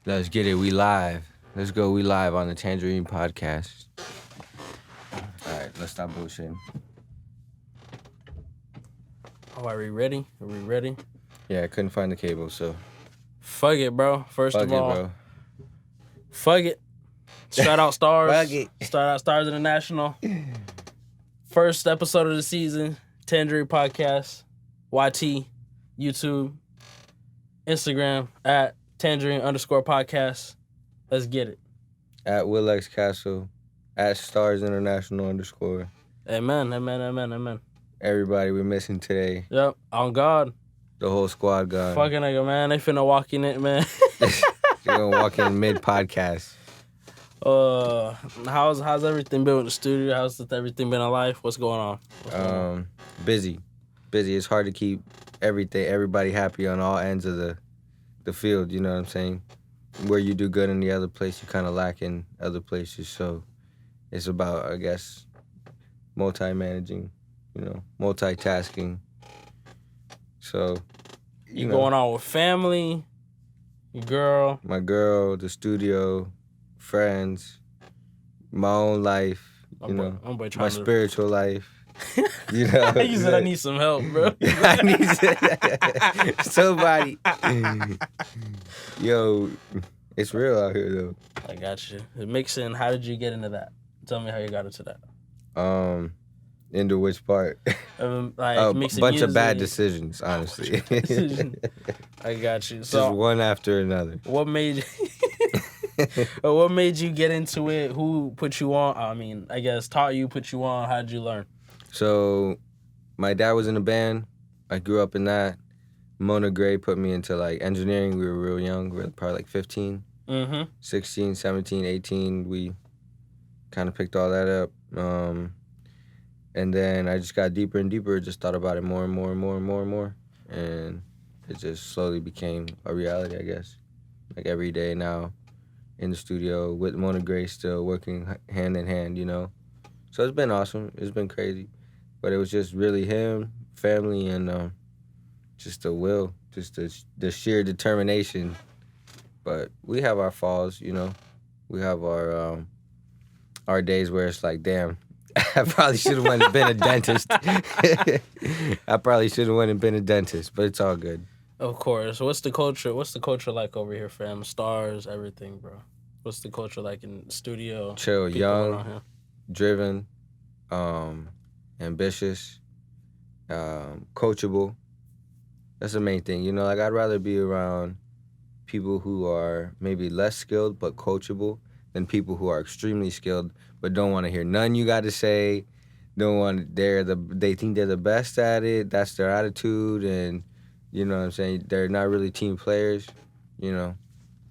Let's get it. We live. Let's go. We live on the Tangerine Podcast. All right, let's stop bullshitting. Oh, are we ready? Are we ready? Yeah, I couldn't find the cable, so. Fuck it, bro. First Fuck of it, all, bro. fuck it. Shout out Stars. Fuck it. Shout out Stars International. First episode of the season, Tangerine Podcast, YT, YouTube, Instagram, at Tangerine_podcast. Let's get it. At Will X Castle. At Stars International _. Amen. Everybody we're missing today. Yep, on God. The whole squad gone. Fucking nigga, man. They finna walk in it, man. You're going to walk in mid-podcast. How's everything been with the studio? How's everything been in life? What's going on? Busy. It's hard to keep everybody happy on all ends of the field, you know what I'm saying? Where you do good in the other place, you kind of lack in other places. So it's about, I guess, multi-managing, multitasking. So, You going on with family, your girl. My girl, the studio, friends, my own life, my spiritual life. You know, you said I need some help, bro. I need somebody. Yo, it's real out here though. I got you. Mixing. How did you get into that? Tell me how you got into that. Into which part? Like mixing bunch music. of bad decisions, honestly. I got you. So, just one after another. What made you get into it? Who put you on? I mean, I guess taught you, put you on. How did you learn? So, my dad was in a band. I grew up in that. Mona Gray put me into like engineering. We were real young. We were probably like 15, 16, 17, 18. We kind of picked all that up. And then I just got deeper and deeper. Just thought about it more and more. And it just slowly became a reality, I guess. Like every day now in the studio with Mona Gray still working hand in hand, So it's been awesome. It's been crazy. But it was just really him, family, and just the will, just the sheer determination. But we have our falls, We have our days where it's like, damn, I probably should have went and been a dentist. But it's all good. Of course. What's the culture? What's the culture like over here, fam? Stars, everything, bro. What's the culture like in the studio? Chill, young, driven, ambitious, coachable. That's the main thing. Like I'd rather be around people who are maybe less skilled but coachable than people who are extremely skilled but don't want to hear none you got to say. They think they're the best at it. That's their attitude, and you know what I'm saying? They're not really team players,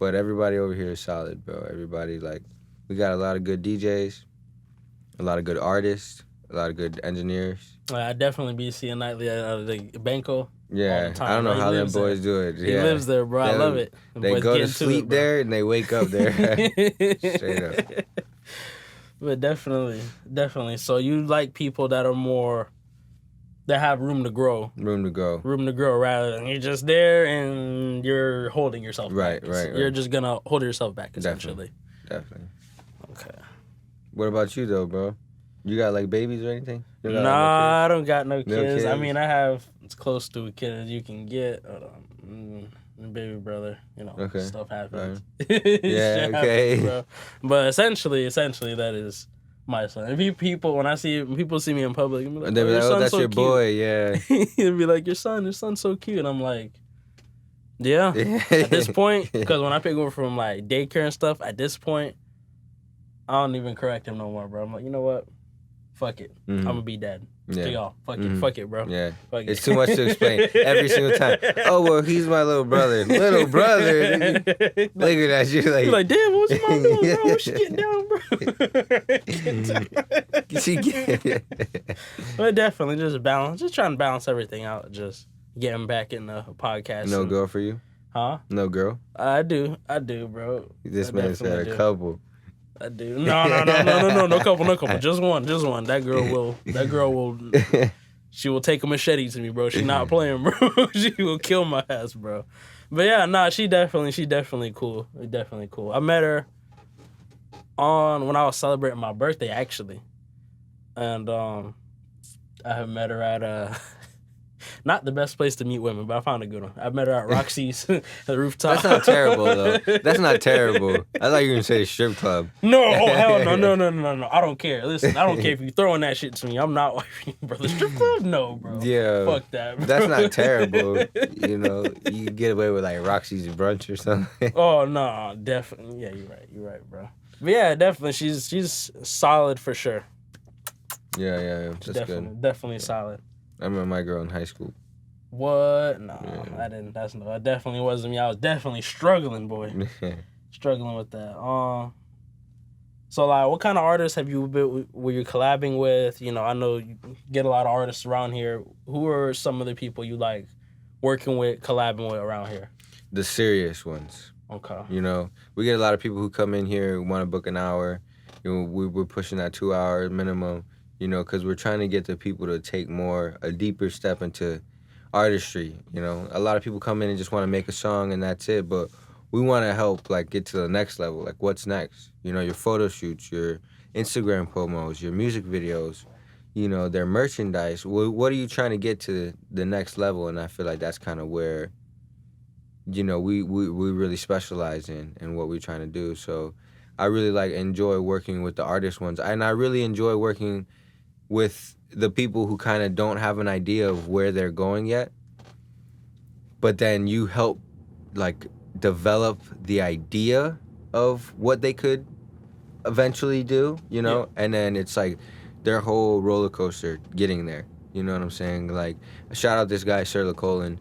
But everybody over here is solid, bro. Everybody, we got a lot of good DJs, a lot of good artists, a lot of good engineers. I definitely be seeing nightly at the Banco. Yeah, all the time, I don't know how them boys do it. He lives there, bro. I love it. They go to sleep there and they wake up there. Straight up. But definitely. So you like people that have room to grow. Room to grow Rather than you're just there and you're holding yourself back. Right. You're just going to hold yourself back, essentially. Definitely. Okay. What about you, though, bro? You got, babies or anything? Nah, I don't got no kids. I mean, I have as close to a kid as you can get. Baby brother, okay. Stuff happens. Right. Yeah, okay. Happens, bro. But essentially, that is my son. When people see me in public, I'm like, they'll be like, "Oh, that's so your cute." boy, yeah. They'll be like, your son's so cute. And I'm like, yeah. At this point, because when I pick over from daycare and stuff, at this point, I don't even correct him no more, bro. I'm like, you know what? Fuck it. I'm gonna be dad. Yeah. To y'all. Fuck it, bro. Yeah. Fuck it's too much to explain every single time. Oh, well, he's my little brother. Little brother. Look at that. You're like, damn, what's your mom doing, bro? What's she getting down, bro? But definitely just balance. Just trying to balance everything out. Just getting back in the podcast. No girl for you? Huh? No girl? I do, bro. This man said a couple. I do. No couple. Just one. That girl will She will take a machete to me, bro. She not playing, bro. She will kill my ass, bro. But yeah, nah, she definitely cool. Definitely cool. I met her when I was celebrating my birthday, actually. And I have met her at not the best place to meet women, but I found a good one. I met her at Roxy's at the rooftop. That's not terrible, though. That's not terrible. I thought you were going to say strip club. No, oh, hell no. I don't care. Listen, I don't care if you throwing that shit to me. I'm not wifing you, brother. Strip club? No, bro. Yeah. Fuck that, bro. That's not terrible. You know, you can get away with, like, Roxy's brunch or something. Oh, no, definitely. Yeah, you're right, bro. But yeah, definitely. She's solid for sure. Yeah. That's good. Definitely solid. I met my girl in high school. What? No, I didn't. That definitely wasn't me. I was definitely struggling, boy. Struggling with that. So like, what kind of artists were you collabing with? You know, I know you get a lot of artists around here. Who are some of the people you like working with, collabing with around here? The serious ones. Okay. You know, we get a lot of people who come in here who want to book an hour. You know, we're pushing that 2 hour minimum. You know, because we're trying to get the people to take a deeper step into artistry. You know, a lot of people come in and just want to make a song and that's it, but we want to help, like, get to the next level. Like, what's next? You know, your photo shoots, your Instagram promos, your music videos, you know, their merchandise. What are you trying to get to the next level? And I feel like that's kind of where, you know, we really specialize in what we're trying to do. So I really, enjoy working with the artist ones. And I really enjoy working with the people who kind of don't have an idea of where they're going yet, but then you help, develop the idea of what they could eventually do, you know? Yeah. And then it's like their whole roller coaster getting there. You know what I'm saying? Like, shout out this guy, Sir LaColin.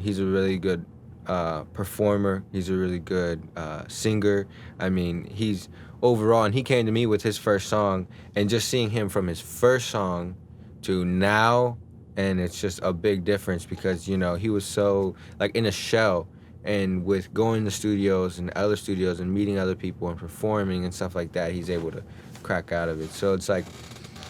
He's a really good performer. He's a really good singer. I mean, overall, and he came to me with his first song, and just seeing him from his first song to now, and it's just a big difference because, you know, he was so, in a shell, and with going to studios and other studios and meeting other people and performing and stuff like that, he's able to crack out of it. So it's like,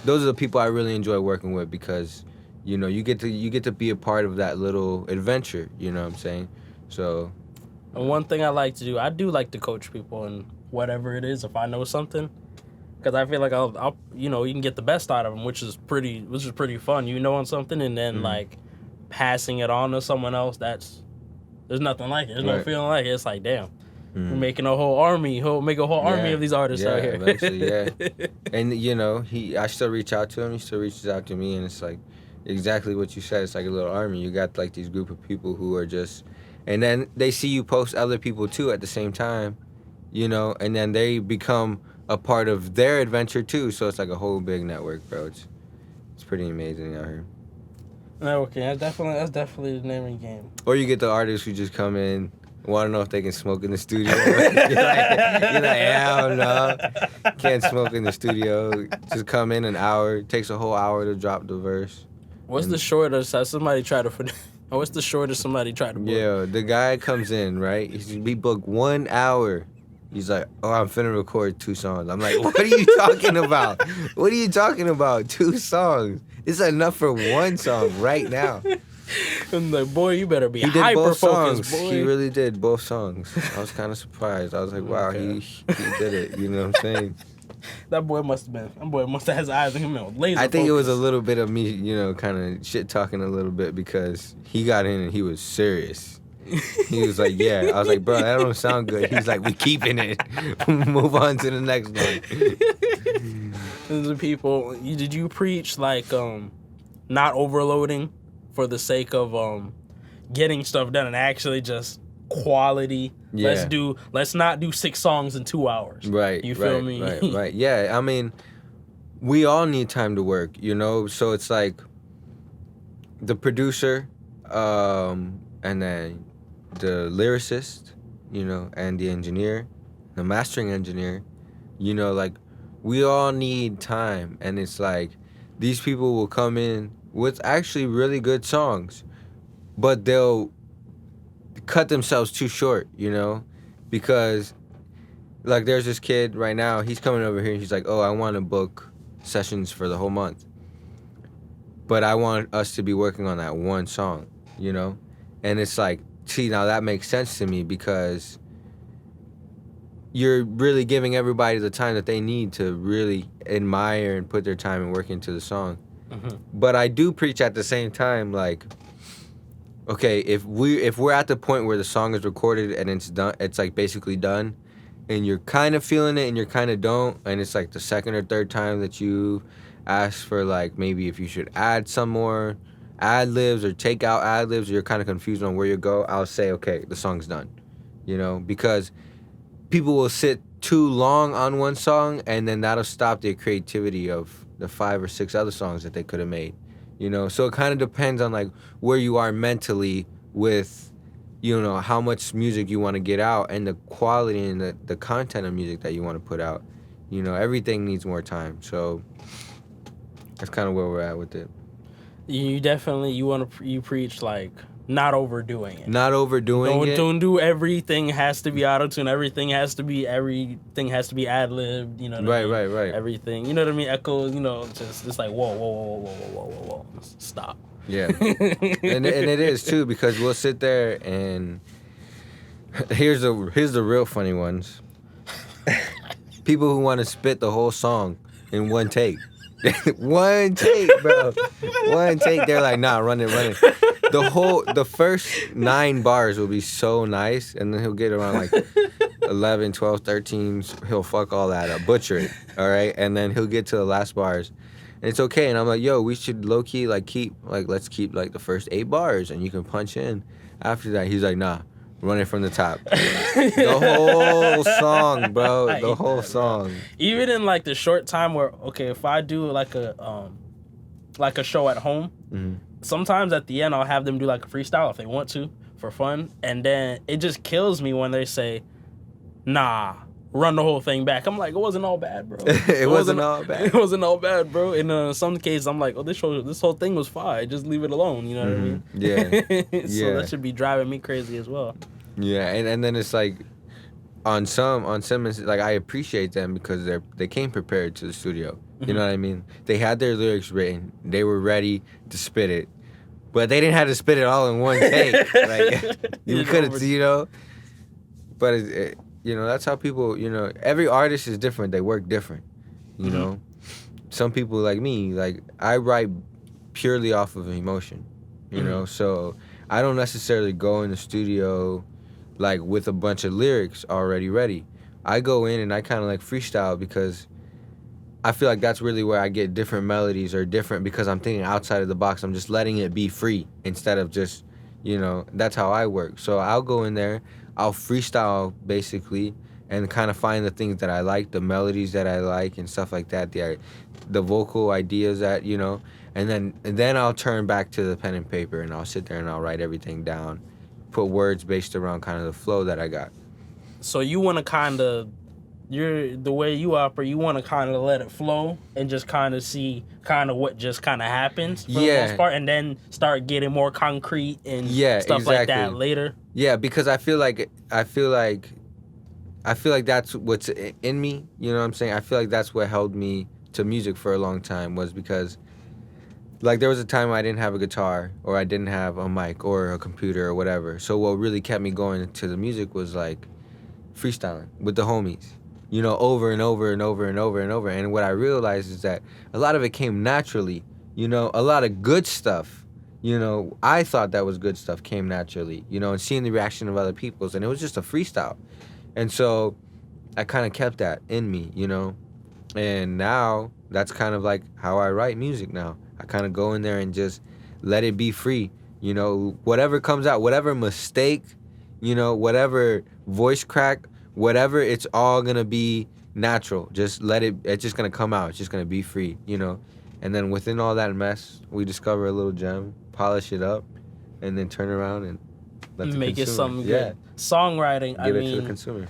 those are the people I really enjoy working with because, you know, you get to be a part of that little adventure, you know what I'm saying? So... And one thing I like to do, I do like to coach people and whatever it is, if I know something, because I feel like I'll you know, you can get the best out of them, which is pretty fun. You know on something, and then passing it on to someone else. There's nothing like it. There's no feeling like it. It's like, damn, we're making a whole army. Make a whole army of these artists out here. Eventually, yeah. And you know, I still reach out to him. He still reaches out to me, and it's like exactly what you said. It's like a little army. You got these group of people who are just, and then they see you post other people too at the same time. You know, and then they become a part of their adventure too. So it's like a whole big network, bro. It's pretty amazing out here. Networking, that's definitely the name of the game. Or you get the artists who just come in, want to know if they can smoke in the studio. you're like, hell no, can't smoke in the studio. Just come in an hour. It takes a whole hour to drop the verse. What's the shortest? Somebody tried to. What's the shortest somebody tried to book? Yeah, the guy comes in, right? He booked 1 hour. He's like, oh, I'm finna record 2 songs. I'm like, what are you talking about? What are you talking about? 2 songs. It's enough for 1 song right now. I'm like, boy, you better be hyper-focused, boy. He really did both songs. I was kind of surprised. I was like, wow, he did it. You know what I'm saying? That boy must have had his eyes on him on laser I think focus. It was a little bit of me, you know, kind of shit-talking a little bit because he got in and he was serious. He was like, yeah. I was like, bro, that don't sound good. He's like, we keeping it. Move on to the next one. The people, did you preach not overloading for the sake of getting stuff done and actually just quality? Yeah. Let's not do 6 songs in 2 hours. Right. You feel me? Right. Yeah. I mean, we all need time to work, you know? So it's like the producer, and then the lyricist, you know, and the engineer, the mastering engineer, you know, we all need time. And it's like these people will come in with actually really good songs, but they'll cut themselves too short, you know, because there's this kid right now, he's coming over here and he's like, oh, I want to book sessions for the whole month. but I want us to be working on that one song, you know? And it's like, see, now that makes sense to me because you're really giving everybody the time that they need to really admire and put their time and work into the song. Mm-hmm. But I do preach at the same time, like, okay, if we're at the point where the song is recorded and it's done, it's like basically done, and you're kind of feeling it and you're kind of don't, and it's like the second or third time that you ask for like maybe if you should add some more ad-libs or take out ad-libs, or you're kind of confused on where you go, I'll say, okay, the song's done, you know, because people will sit too long on one song and then that'll stop their creativity of the 5 or 6 other songs that they could have made, you know. So it kind of depends on like where you are mentally with, you know, how much music you want to get out and the quality and the content of music that you want to put out. You know, everything needs more time. So that's kind of where we're at with it. You definitely, you preach like not overdoing it. Not overdoing it. Don't do everything has to be auto-tune. Everything has to be ad-libbed. You know what I mean? Right. Everything. You know what I mean? Echoes. You know, just like whoa. Stop. Yeah. and it is too, because we'll sit there and here's the real funny ones. People who want to spit the whole song in one take. One take, bro. One take. They're like, nah, run it. The first 9 bars will be so nice, and then he'll get around like 11, 12, 13. He'll fuck all that up, butcher it, all right? And then he'll get to the last bars, and it's okay. And I'm like, yo, we should low-key let's keep like the first 8 bars, and you can punch in after that. He's like, nah, run it from the top. The whole song, bro. The whole song. Even in like the short time where, okay, if I do like a show at home, mm-hmm. Sometimes at the end I'll have them do like a freestyle if they want to for fun, and then it just kills me when they say, nah, run the whole thing back. I'm like, it wasn't all bad, bro. It wasn't all bad. It wasn't all bad, bro. In some cases, I'm like, oh, this whole thing was fine. Just leave it alone. You know what I mean? Yeah. So that should be driving me crazy as well. Yeah, and then it's like, on some like I appreciate them because they came prepared to the studio. You know what I mean? They had their lyrics written. They were ready to spit it, but they didn't have to spit it all in one take. Like you could have, you know. But you know, that's how people. You know, every artist is different. They work different. You know, some people like me, like I write purely off of emotion. You know, so I don't necessarily go in the studio like with a bunch of lyrics already ready. I go in and I kind of like freestyle because I feel like that's really where I get different melodies or different, because I'm thinking outside of the box. I'm just letting it be free instead of just, you know, that's how I work. So I'll go in there, I'll freestyle basically and kind of find the things that I like, the melodies that I like and stuff like that, the vocal ideas that, you know, and then I'll turn back to the pen and paper and I'll sit there and I'll write everything down, put words based around kind of the flow that I got. So you want to kind of, the way you operate, you want to kind of let it flow and just kind of see kind of what just kind of happens for the most part, and then start getting more concrete and stuff like that later. Yeah, because I feel like that's what's in me. You know what I'm saying? I feel like that's what held me to music for a long time, was because like there was a time I didn't have a guitar or I didn't have a mic or a computer or whatever. So what really kept me going to the music was like freestyling with the homies. You know, over and over and over and over and over. And what I realized is that a lot of it came naturally. You know, a lot of good stuff, you know, I thought that was good stuff came naturally, you know, and seeing the reaction of other people's. And it was just a freestyle. And so I kind of kept that in me, you know. And now that's kind of like how I write music now. I kind of go in there and just let it be free. You know, whatever comes out, whatever mistake, you know, whatever voice crack, whatever, it's all going to be natural. Just let it, it's just going to come out. It's just going to be free, you know. And then within all that mess, we discover a little gem, polish it up, and then turn around and let the make consumer, it something good. Songwriting, give it to the consumer.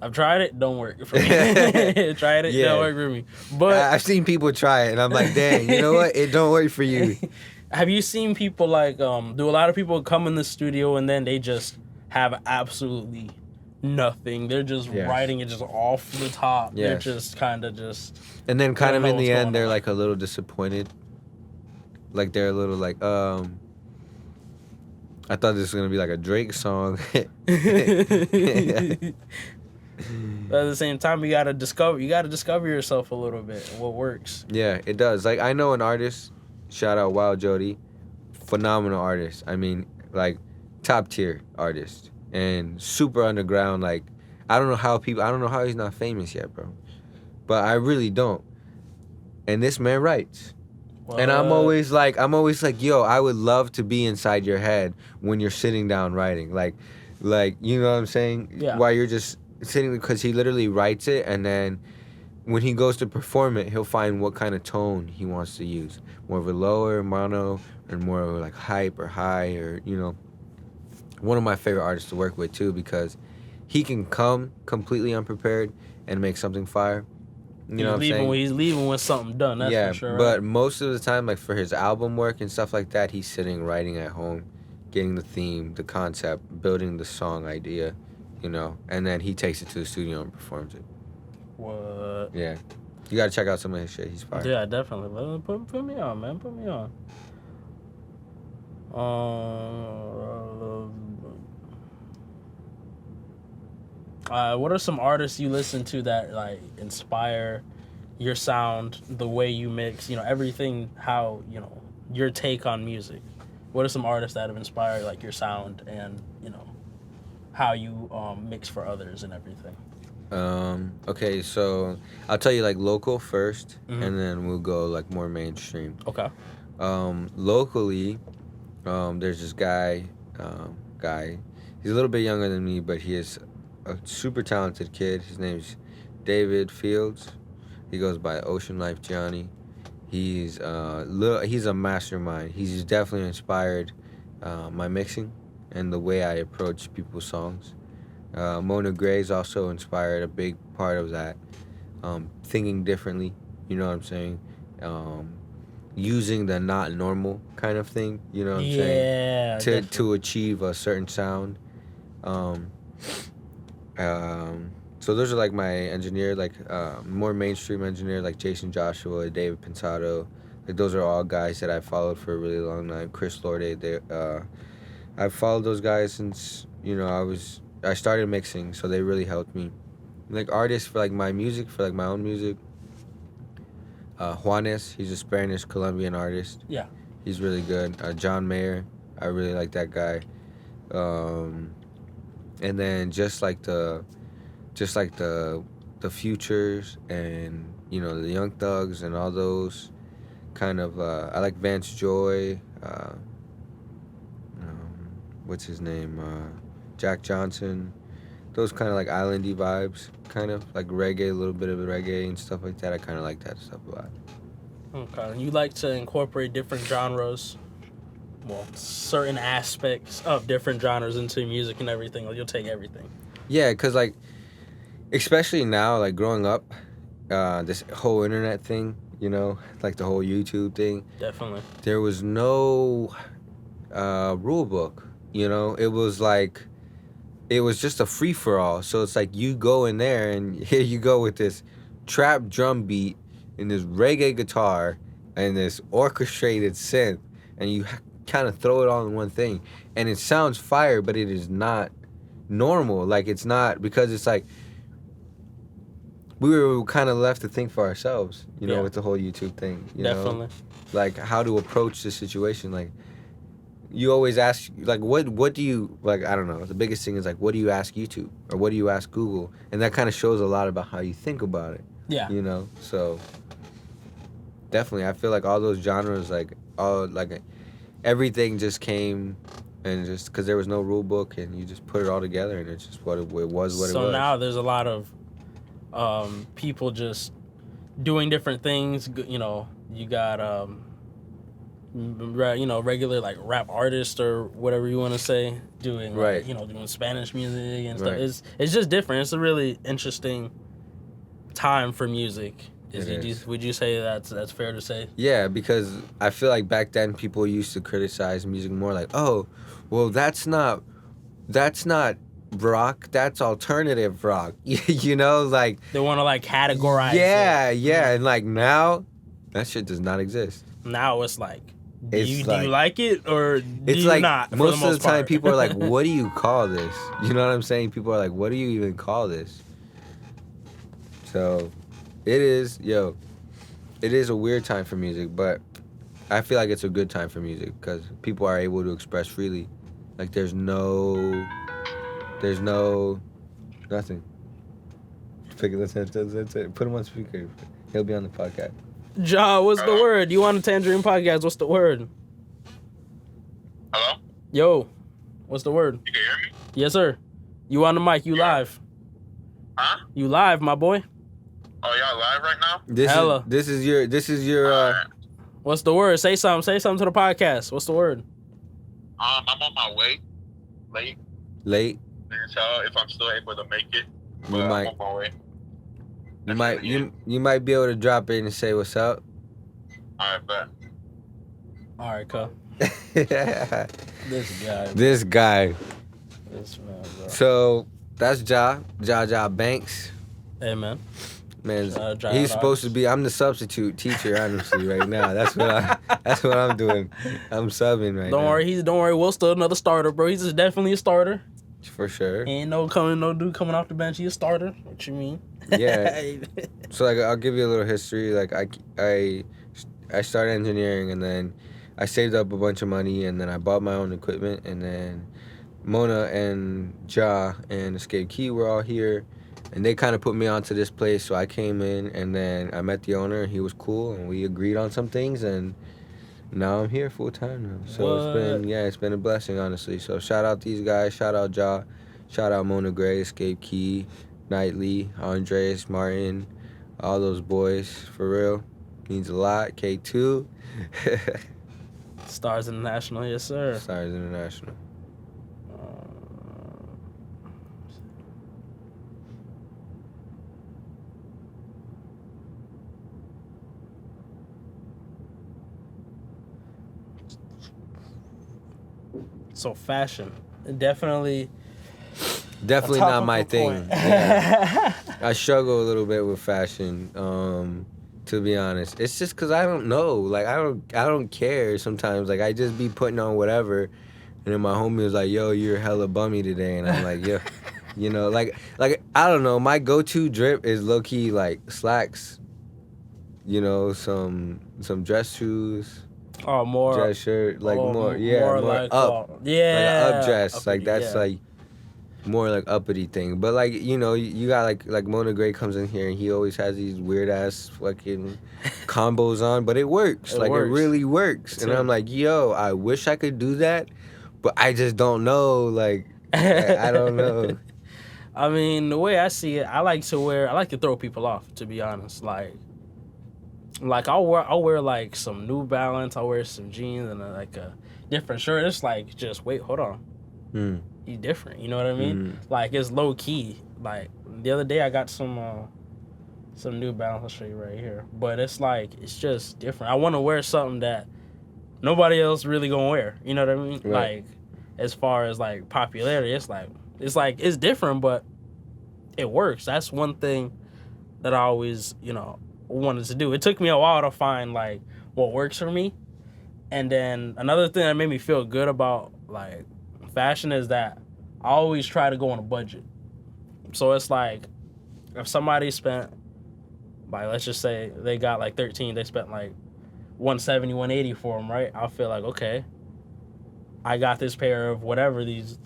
I've tried it, don't work for me. Tried it, don't work for me. But I've seen people try it, and I'm like, dang, you know what? It don't work for you. Have you seen people like, do a lot of people come in the studio and then they just have absolutely nothing. They're just writing it just off the top. They're just kind of just. And then kind of in the end, they're like a little disappointed. Like they're a little like, I thought this was gonna be like a Drake song. But at the same time, you gotta discover yourself a little bit. What works? Yeah, it does. Like I know an artist. Shout out Wild Jody, phenomenal artist. I mean, like top tier artist and super underground. Like I don't know how he's not famous yet, bro. But I really don't. And this man writes. What? And I'm always like, yo, I would love to be inside your head when you're sitting down writing. Like, you know what I'm saying? Yeah. While you're just sitting, because he literally writes it, and then when he goes to perform it, he'll find what kind of tone he wants to use. More of a lower, mono, or more of like hype or high, or, you know. One of my favorite artists to work with, too, because he can come completely unprepared and make something fire. You know what I'm saying? He's leaving with something done, that's for sure. But most of the time, like for his album work and stuff like that, he's sitting writing at home, getting the theme, the concept, building the song idea, you know, and then he takes it to the studio and performs it. What? Yeah. You gotta check out some of his shit. He's fire. Yeah, definitely. Put me on, man. Put me on. What are some artists you listen to that like inspire your sound, the way you mix, you know, everything, how, you know, your take on music? What are some artists that have inspired like your sound and, you know, how you mix for others and everything? Okay, so I'll tell you like local first, and then we'll go like more mainstream. Okay. Locally, there's this guy. He's a little bit younger than me, but he is a super talented kid. His name's David Fields. He goes by Ocean Life Gianni. He's a mastermind. He's definitely inspired my mixing and the way I approach people's songs. Mona Gray's also inspired a big part of that. Thinking differently, you know what I'm saying? Using the not normal kind of thing, you know what I'm saying? To achieve a certain sound. So those are like my engineer, like more mainstream engineer, like Jason Joshua, David Pensado. Like those are all guys that I've followed for a really long time. Chris Lorde, I've followed those guys since, you know, I started mixing, so they really helped me. Like artists for like my music, for like my own music. Juanes, he's a Spanish Colombian artist. Yeah. He's really good. John Mayer, I really like that guy. And then just like the Futures and, you know, the Young Thugs and all those kind of, I like Vance Joy, what's his name, Jack Johnson, those kind of like islandy vibes, kind of like reggae, a little bit of reggae and stuff like that. I kind of like that stuff a lot. Okay, you like to incorporate different genres, well, certain aspects of different genres into music and everything. Like you'll take everything. Yeah, cause like, especially now, like growing up, this whole internet thing, you know, like the whole YouTube thing. Definitely. There was no rule book, you know. It was just a free for all. So it's like you go in there and here you go with this trap drum beat and this reggae guitar and this orchestrated synth, and you kind of throw it all in one thing, and it sounds fire, but it is not normal. Like it's not, because it's like we were kind of left to think for ourselves, you know, with the whole YouTube thing. You Definitely. know? Like how to approach the situation. Like you always ask, like what do you, like, I don't know. The biggest thing is like, what do you ask YouTube or what do you ask Google? And that kind of shows a lot about how you think about it. Yeah. You know, so definitely, I feel like all those genres, like all like everything just came. And just because there was no rule book, and you just put it all together, and it's just what it was. So now there's a lot of people just doing different things. You know, you got regular like rap artists or whatever you want to say, doing like, you know, doing Spanish music and stuff. It's just different. It's a really interesting time for music. Would you say that's fair to say? Yeah, because I feel like back then people used to criticize music more like, oh, well, that's not rock, that's alternative rock. You know, like they want to like categorize. Yeah, and like now, that shit does not exist. Now it's like, do you like it or do it's you like, not? Most of the time, people are like, "What do you call this?" You know what I'm saying? People are like, "What do you even call this?" So, it is a weird time for music, but I feel like it's a good time for music because people are able to express freely. Like there's no nothing. Put him on speaker. He'll be on the podcast. Ja, what's the word? You on the Tangerine Podcast? What's the word? Hello? Yo, what's the word? You can hear me? Yes, sir. You on the mic? You live? Huh? You live, my boy? Oh, y'all live right now? This is your. What's the word? Say something. Say something to the podcast. What's the word? I'm on my way. Late. And tell if I'm still able to make it. But I'm on my way. You might be able to drop in and say what's up. Alright, bet. Alright, cool. This guy. This guy. This man, bro. So that's Ja Banks. Hey, man. Man, he's supposed to be. I'm the substitute teacher, honestly, right now. That's what I'm doing. I'm subbing right now. Don't worry. Will's still another starter, bro. He's definitely a starter. For sure. Ain't no dude coming off the bench. He's a starter. What you mean? Yeah. So like, I'll give you a little history. Like I started engineering, and then I saved up a bunch of money, and then I bought my own equipment, and then Mona and Ja and Escape Key were all here. And they kind of put me onto this place, so I came in, and then I met the owner, and he was cool, and we agreed on some things, and now I'm here full time now. So it's been a blessing, honestly. So shout out these guys, shout out Ja, shout out Mona Gray, Escape Key, Knightley, Andres, Martin, all those boys, for real. Means a lot. K2. Stars International, yes sir. Stars International. So fashion, definitely not my thing. Yeah. I struggle a little bit with fashion, to be honest. It's just because I don't know. Like I don't care sometimes. Like I just be putting on whatever, and then my homie was like, "Yo, you're hella bummy today," and I'm like, "Yeah." You know, like I don't know. My go-to drip is low-key like slacks. You know, some dress shoes. Oh, more dress shirt, like more like, up, like up dress, uppity, like that's like more like uppity thing. But like you know, you got like Mona Gray comes in here and he always has these weird ass fucking combos on, but it works. It really works. And I'm like, yo, I wish I could do that, but I just don't know. Like I don't know. I mean, the way I see it, I like to throw people off. To be honest, like I'll wear like some New Balance, I'll wear some jeans and like a different shirt. It's like, just wait, hold on. You different, you know what I mean? Like it's low key. Like the other day I got some New Balance, I'll show you right here. But it's like, it's just different. I want to wear something that nobody else really gonna wear. You know what I mean? Right. Like as far as like popularity, it's different, but it works. That's one thing that I always, wanted to do. It took me a while to find like what works for me. And then another thing that made me feel good about like fashion is that I always try to go on a budget. So it's like if somebody spent, like, let's just say they got like 13, they spent like 170, 180 for them, right? I'll feel like, okay, I got this pair of whatever these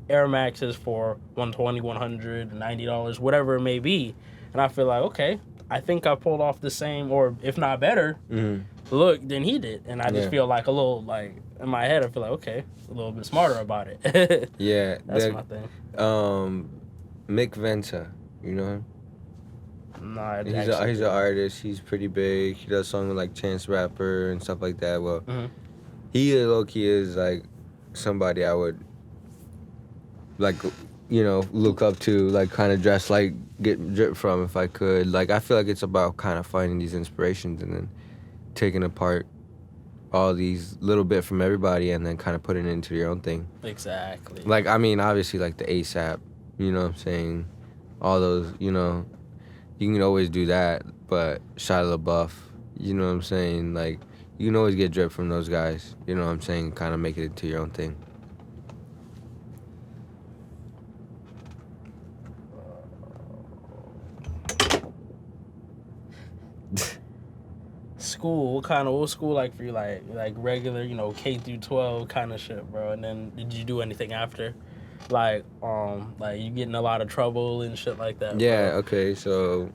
Air Maxes for $120, $100, $90, whatever it may be. And I feel like, okay, I think I pulled off the same, or if not better, look than he did. And I just feel like a little, like, in my head, I feel like, okay, a little bit smarter about it. Yeah. That's my thing. Mick Venta, you know him? Nah, he's an artist. He's pretty big. He does songs with, like, Chance Rapper and stuff like that. Well, he low-key is, like, somebody I would, like, look up to, like, kind of dress like, get drip from if I could. Like, I feel like it's about kind of finding these inspirations and then taking apart all these little bit from everybody and then kind of put it into your own thing. Exactly. Like, I mean, obviously, like the ASAP, you know what I'm saying? All those, you know, you can always do that, but Shia LaBeouf, you know what I'm saying? Like, you can always get drip from those guys, you know what I'm saying? Kind of make it into your own thing. School, what school like for you? Like regular, you know, K through 12 kind of shit, bro. And then did you do anything after? Like you getting a lot of trouble and shit like that? Yeah, bro? okay, so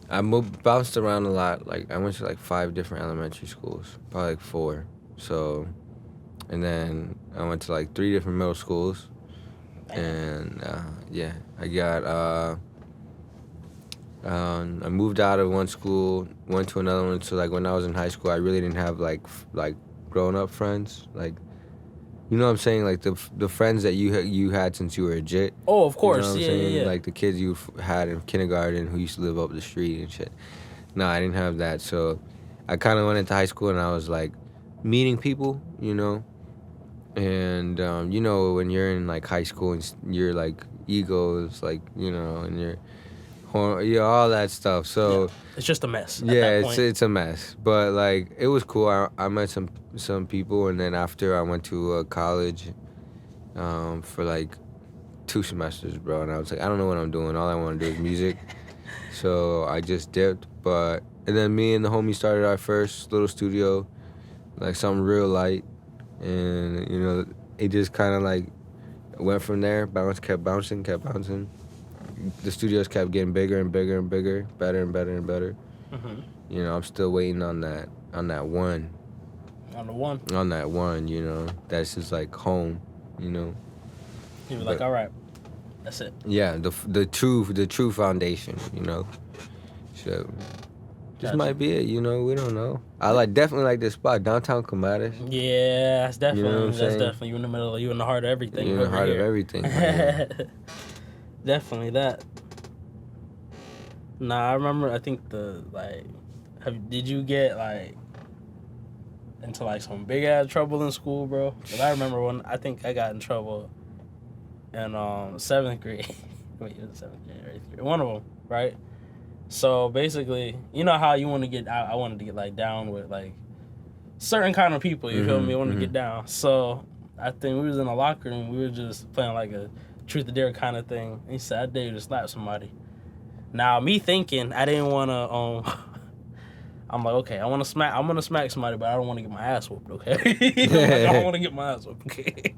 I bounced around a lot. Like, I went to like 5 different elementary schools, probably like 4. So, and then I went to like 3 different middle schools. And yeah, I got I moved out of one school, went to another one. So like when I was in high school, I really didn't have like grown up friends. Like, you know what I'm saying? Like the friends that you had since you were legit. Oh, of course, You know what I'm yeah, saying? yeah. Like the kids you had in kindergarten who used to live up the street and shit. No, I didn't have that. So I kind of went into high school and I was like meeting people, you know. And you know, when you're in like high school and you're like ego is like, you know, and you're all that stuff. So it's just a mess. yeah, it's a mess. But like it was cool. I met some people, and then after I went to college for like 2 semesters, bro. And I was like, I don't know what I'm doing. All I want to do is music. So I just dipped. And then me and the homie started our first little studio, like something real light. And, you know, it just kind of like went from there. Kept bouncing. The studios kept getting bigger and bigger and bigger, better and better and better. Mm-hmm. You know, I'm still waiting on that one. On the one. On that one, you know, that's just like home, you know. You were like, all right, that's it. Yeah, the true foundation, you know. So this might be it, you know. We don't know. I definitely like this spot, downtown Comares. Yeah, that's definitely You know what I'm saying? definitely you in the middle. You in the heart of everything. You're in the heart of everything. Right? Definitely that. Nah, I remember. I think did you get like into like some big ass trouble in school, bro? 'Cause I remember when I think I got in trouble in 7th grade. Wait, it was 7th grade or 8th grade. One of them, right? So basically, you know how you want to get out. I wanted to get like down with like certain kind of people. You feel me? I wanted to get down. So I think we was in the locker room. We were just playing like a truth or dare kind of thing. And he said, I dare you to slap somebody. Now, me thinking I didn't want to, I'm like, okay, I'm gonna smack somebody, but I don't want to get my ass whooped, okay? I don't want to get my ass whooped, okay?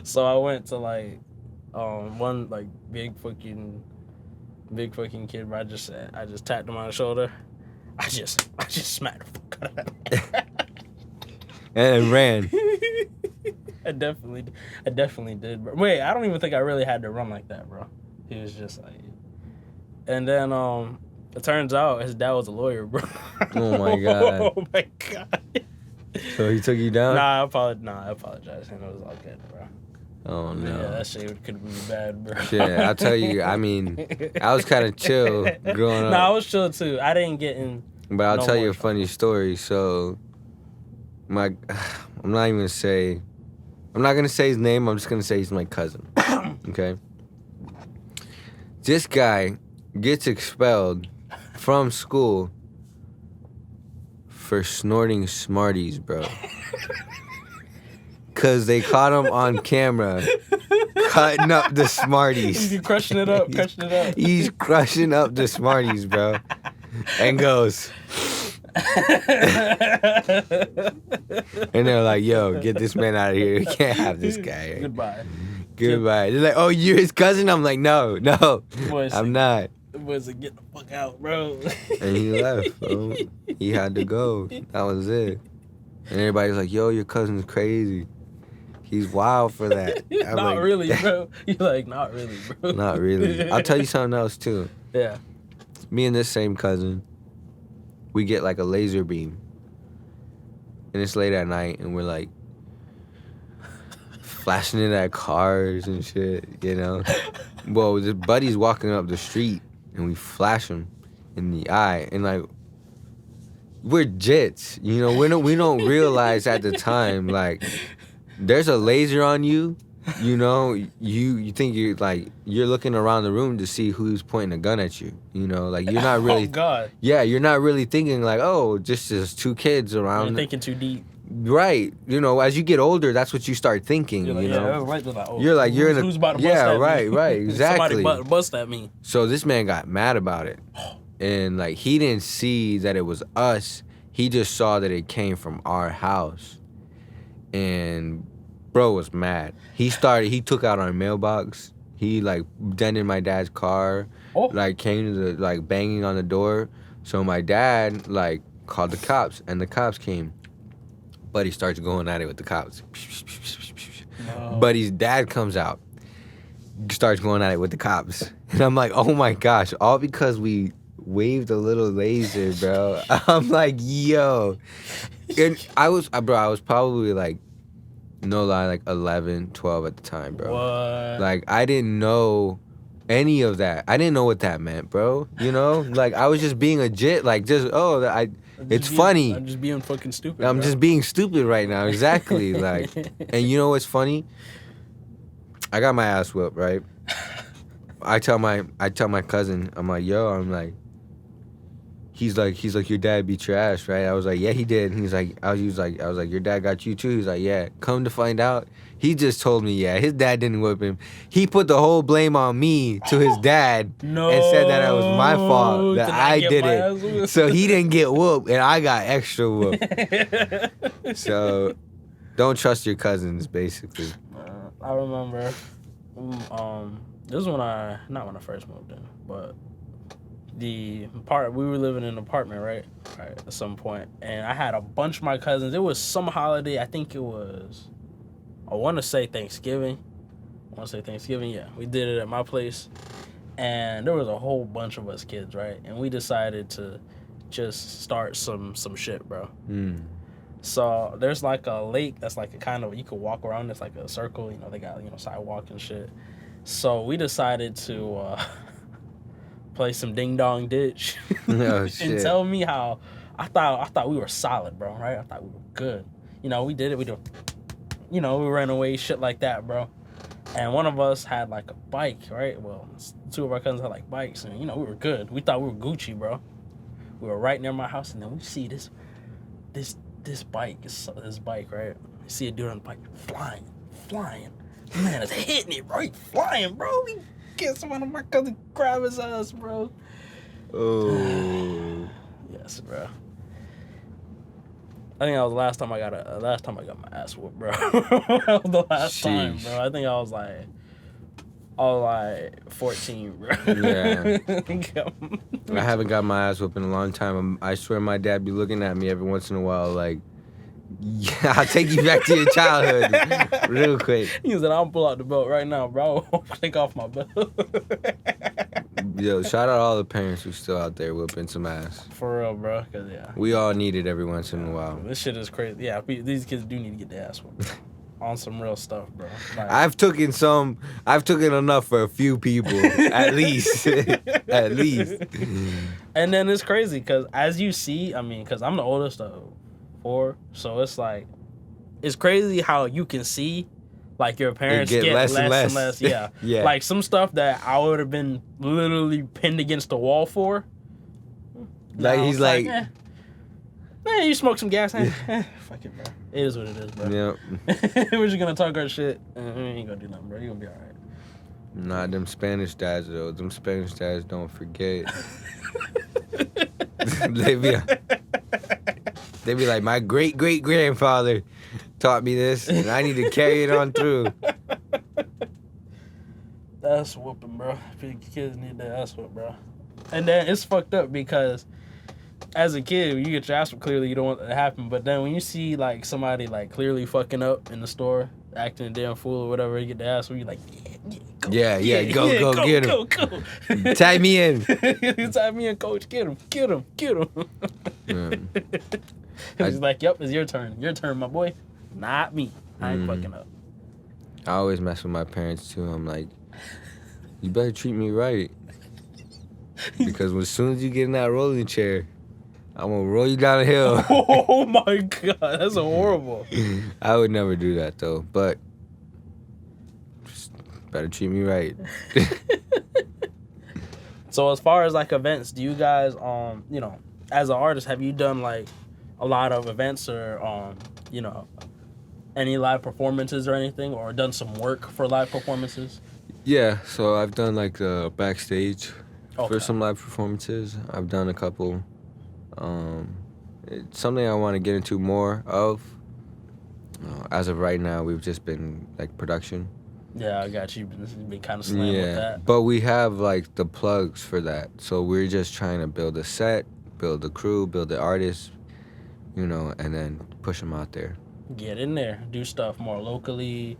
So I went to like, one like big fucking kid, where I just tapped him on the shoulder. I just smacked the fuck out of him. And ran. I definitely did, bro. Wait, I don't even think I really had to run like that, bro. He was just like, and then it turns out his dad was a lawyer, bro. Oh my god. Oh my god. So he took you down? Nah, I apologize. And it was all good, bro. Oh no. Yeah, that shit could have been bad, bro. Yeah, I'll tell you. I mean, I was kind of chill growing up. Nah, I was chill too. I didn't get in. But I'll tell you a funny story. So, I'm not gonna say his name. I'm just gonna say he's my cousin. Okay. This guy gets expelled from school for snorting Smarties, bro. Cause they caught him on camera cutting up the Smarties. He's crushing it up. He's crushing up the Smarties, bro. And goes. And they're like, yo, get this man out of here. We can't have this guy. Goodbye. They're like, oh, you're his cousin? I'm like, no, I'm not. Was like, get the fuck out, bro. And he left, bro. He had to go. That was it. And everybody's like, yo, your cousin's crazy. He's wild for that. Not really, bro. You're like, not really, bro. Not really. I'll tell you something else, too. Yeah. Me and this same cousin, we get like a laser beam. And it's late at night, and we're like flashing it at cars and shit, you know? Well, this buddy's walking up the street, and we flash him in the eye. And like, we're jits. You know, we don't realize at the time, like, there's a laser on you. You know, you think you're looking around the room to see who's pointing a gun at you. You know, like you're not really. Oh God. Yeah, you're not really thinking like, oh, just two kids around. You're thinking too deep. Right. You know, as you get older, that's what you start thinking. You're like, you know, you're in a. Who's about to bust at right, me? right, exactly. Somebody bust at me. So this man got mad about it, and like he didn't see that it was us. He just saw that it came from our house, and bro was mad. He took out our mailbox. He like dented my dad's car. Oh. Like came to the like banging on the door. So my dad like called the cops, and the cops came. Buddy starts going at it with the cops. No. Buddy's dad comes out, starts going at it with the cops. And I'm like, oh my gosh, all because we waved a little laser, bro. I'm like, yo. And I was probably like, no lie, like 11, 12 at the time, bro. What? Like, I didn't know any of that. I didn't know what that meant, bro. You know? Like, I was just being a jit. Like, it's funny. I'm just being fucking stupid. I'm bro. just being stupid right now. Exactly. Like, and you know what's funny? I got my ass whipped, right? I tell my cousin, I'm like, he's like, your dad beat your ass, right? I was like, yeah, he did. And he's like, I was like, your dad got you too? He's like, yeah. Come to find out, he just told me, yeah, his dad didn't whip him. He put the whole blame on me to his dad and said that it was my fault, that I did it. So he didn't get whooped and I got extra whooped. So don't trust your cousins, basically. I remember, this is not when I first moved in, but we were living in an apartment, right, at some point, and I had a bunch of my cousins. It was some holiday, I want to say Thanksgiving. Yeah. We did it at my place, and there was a whole bunch of us kids, right, and we decided to just start some shit, bro. So there's like a lake that's like a kind of, you could walk around, it's like a circle, you know, they got, you know, sidewalk and shit. So we decided to play some ding dong ditch. Oh, shit. And tell me how I thought we were solid, bro, right? I thought we were good. You know, we did it, we ran away, shit like that, bro. And one of us had like a bike, right? Well, two of our cousins had like bikes, and you know, we were good. We thought we were Gucci, bro. We were right near my house, and then we see this bike, right? You see a dude on the bike flying. Man, it's hitting it, right? Flying, bro. We get someone of my cousin grab his ass, bro. Oh. Yes, bro. I think that was the last time I got my ass whooped, bro. That was the last time, bro. I think I was like 14, bro. Yeah. I haven't got my ass whooped in a long time. I swear my dad be looking at me every once in a while like, yeah, I'll take you back to your childhood real quick. He said, I'll pull out the belt right now, bro. I'll take off my belt. Yo, shout out all the parents who's still out there whooping some ass. For real, bro. Cause yeah. We all need it every once in a while. This shit is crazy. Yeah, these kids do need to get their ass whooped. On some real stuff, bro. Like, I've taken enough for a few people, at least. At least. And then it's crazy, because as you see, I mean, because I'm the oldest of 4, so it's like, it's crazy how you can see, like, your parents get less and less. Yeah. Yeah. Like, some stuff that I would have been literally pinned against the wall for. Like, he's like... Man, you smoke some gas, fuck it, bro. It is what it is, bro. Yep. We're just gonna talk our shit. We ain't gonna do nothing, bro. You gonna be all right. Nah, them Spanish dads, though. Them Spanish dads don't forget. They be like, my great-great-grandfather taught me this, and I need to carry it on through. That's whooping, bro. Kids need that ass whoop, bro. And then it's fucked up because as a kid, when you get your ass whooped, clearly you don't want that to happen. But then when you see like somebody like clearly fucking up in the store, acting a damn fool or whatever, you get the ass whooped, you're like, go get him. Go. Tie me in. Tie me in, coach. Get him. He's like, yep, it's your turn. Your turn, my boy. Not me. I ain't fucking up. I always mess with my parents too. I'm like, you better treat me right. Because as soon as you get in that rolling chair, I'm gonna roll you down a hill. Oh my god, that's horrible. I would never do that though, but just better treat me right. So as far as like events, do you guys you know, as an artist, have you done like a lot of events or you know, any live performances or anything, or done some work for live performances? Yeah, so I've done like backstage Okay. for some live performances. I've done a couple. It's something I want to get into more of. As of right now, we've just been like production. Yeah, I got you. You've been kind of slammed with that. But we have like the plugs for that. So we're just trying to build a set, build a crew, build the artists, you know, and then push them out there. Get in there, do stuff more locally,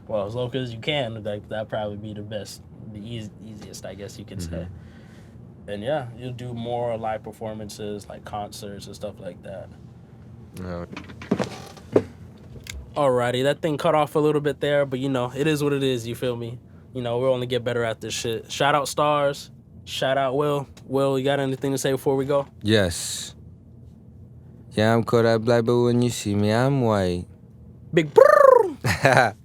well, as local as you can. Like that'd probably be the best, the easiest, I guess you could say. And yeah, you'll do more live performances, like concerts and stuff like that. Alrighty, that thing cut off a little bit there, but you know, it is what it is, you feel me? You know, we'll only get better at this shit. Shout out Stars. Shout out Will. Will, you got anything to say before we go? Yes. Yeah, I'm Kodak Black, but when you see me, I'm white. Big brrr.